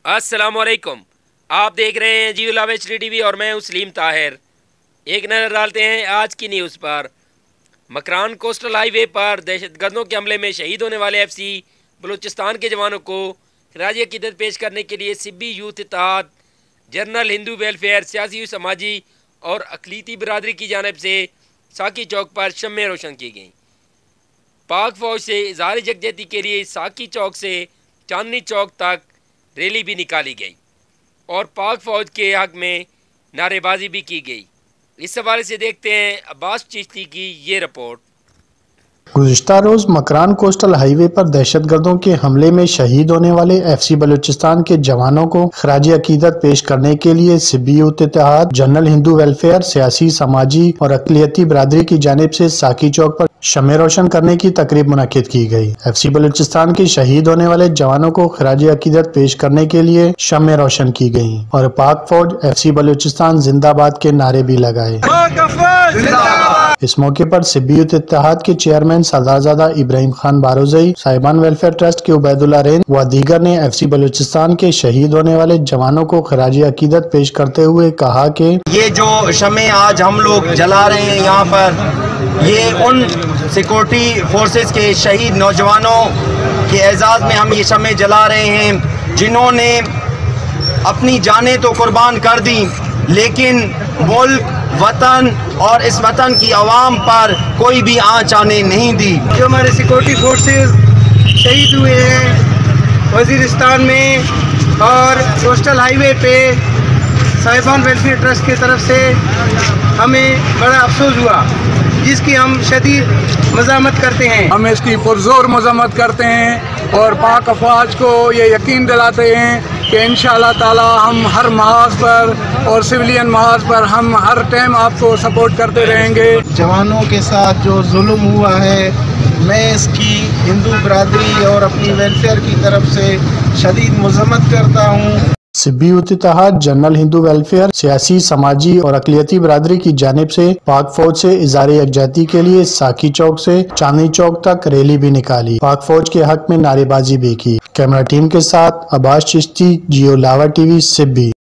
السلام علیکم، آپ دیکھ رہے ہیں جیو لاو HD TV اور میں ہوں سلیم طاہر۔ ایک نظر ڈالتے ہیں آج کی نیوز پر۔ مکران کوسٹل ہائی وے پر دہشت گردوں کے حملے میں شہید ہونے والے FC بلوچستان کے جوانوں کو خراج عقیدت پیش کرنے کے لیے سبی یوتھ اتحاد، جنرل ہندو ویلفیئر، سیاسی و سماجی اور اقلیتی برادری کی جانب سے ساکی چوک پر شمعیں روشن کی گئیں۔ پاک فوج سے اظہار یکجہتی کے لیے ساکی چوک سے چاندنی چوک تک ریلی بھی نکالی گئی اور پاک فوج کے حق میں نعرے بازی بھی کی گئی۔ اس حوالے سے دیکھتے ہیں عباس چشتی کی یہ رپورٹ۔ گزشتہ روز مکران کوسٹل ہائی وے پر دہشت گردوں کے حملے میں شہید ہونے والے FC بلوچستان کے جوانوں کو خراج عقیدت پیش کرنے کے لیے سبی یوتھ اتحاد، جنرل ہندو ویلفیئر، سیاسی، سماجی اور اقلیتی برادری کی جانب سے ساکی چوک پر شمع روشن کرنے کی تقریب منعقد کی گئی۔ FC بلوچستان کے شہید ہونے والے جوانوں کو خراج عقیدت پیش کرنے کے لیے شمع روشن کی گئیں اور پاک فوج FC بلوچستان زندہ باد کے نعرے بھی لگائے۔ اس موقع پر سبی یوتھ اتحاد کے چیئرمین سردارزادہ ابراہیم خان باروزئی، صاحبان ویلفیئر ٹرسٹ کے عبید اللہ رین و دیگر نے FC بلوچستان کے شہید ہونے والے جوانوں کو خراج عقیدت پیش کرتے ہوئے کہا کہ یہ جو شمع آج ہم لوگ جلا رہے ہیں یہاں پر، یہ ان سیکورٹی فورسز کے شہید نوجوانوں کے اعزاز میں ہم یہ شمع جلا رہے ہیں جنہوں نے اپنی جانیں تو قربان کر دی، لیکن ملک، وطن اور اس وطن کی عوام پر کوئی بھی آنچ آنے نہیں دی۔ جو ہمارے سیکورٹی فورسز شہید ہوئے ہیں وزیرستان میں اور کوسٹل ہائی وے پہ، صاحبان ویلفیئر ٹرسٹ کی طرف سے ہمیں بڑا افسوس ہوا، جس کی ہم شدید مذمت کرتے ہیں۔ ہم اس کی پرزور مذمت کرتے ہیں اور پاک افواج کو یہ یقین دلاتے ہیں کہ انشاءاللہ تعالی ہم ہر محاذ پر اور سویلین محاذ پر ہم ہر ٹائم آپ کو سپورٹ کرتے رہیں گے۔ جوانوں کے ساتھ جو ظلم ہوا ہے، میں اس کی ہندو برادری اور اپنی ویلفیئر کی طرف سے شدید مذمت کرتا ہوں۔ سبی یوتھ اتحاد، جنرل ہندو ویلفیئر، سیاسی، سماجی اور اقلیتی برادری کی جانب سے پاک فوج سے اظہار یکجہتی کے لیے ساکی چوک سے چاندنی چوک تک ریلی بھی نکالی، پاک فوج کے حق میں نعرے بازی بھی کی۔ کیمرہ ٹیم کے ساتھ عباس چشتی، جیو لاوا TV، سبی۔